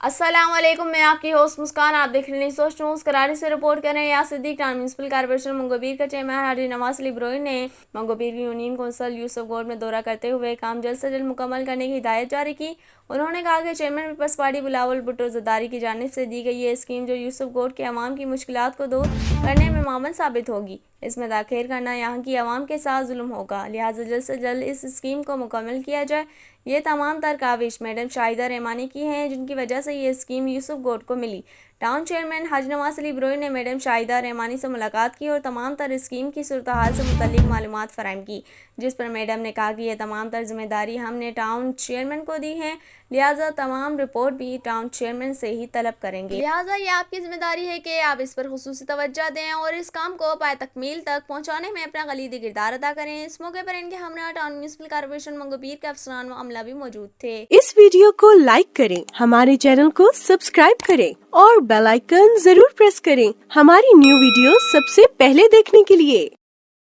अस्सलाम वालेकुम, मैं आपकी होस्ट मुस्कान। आप देख रहे हैं सोच न्यूज़। कराची से रिपोर्ट कर रहे हैं या सिद्दीक खान। म्यूनसिपल कॉर्पोरेशन मंगोबीर का चेयरमैन हाजी नवाज अली ब्रोई ने मंगोबीर की यूनियन कौंसल यूसुफ गोड में दौरा करते हुए काम जल्द से जल्द मुकम्मल करने की हिदायत जारी की। उन्होंने कहा कि chairman Peoples Party Bilawal Bhutto Zardari की जानिब से दी गई ये स्कीम जो यूसुफ गोड के अवाम की मुश्किलात को दूर करने में मामन साबित होगी। इसमें ताख़ीर करना यहाँ की अवाम के साथ जुल्म होगा, लिहाजा जल्द से जल्द इस स्कीम को मुकम्मल किया जाए। ये तमाम तर काविश मैडम शाहिदा रहमानी की हैं, जिनकी वजह से ये स्कीम यूसुफ गोड को मिली। टाउन चेयरमैन हाजी नवाज अली ब्रोई ने मैडम शाहिदा रहमानी से मुलाकात की और तमाम तर स्कीम की सूरत-हाल से मुतल्लिक मालूमात फराहम की, जिस पर मैडम ने कहा कि यह तमाम तर जिम्मेदारी हमने टाउन चेयरमैन को दी है, लिहाजा तमाम रिपोर्ट भी टाउन चेयरमैन से ही तलब करेंगे। लिहाजा ये आपकी जिम्मेदारी है कि आप इस पर खुसूसी तवज्जो दें और इस काम को पाए तकमील तक पहुँचाने में अपना कलीदी किरदार अदा करें। इस मौके पर इनके हमरा टाउन म्यूनसिपल कॉर्पोरेशन मंगोबीर के अफसरान व अमला भी मौजूद थे। इस वीडियो को लाइक करें, हमारे चैनल को सब्सक्राइब करें और बेल आइकन जरूर प्रेस करें हमारी न्यू वीडियो सबसे पहले देखने के लिए।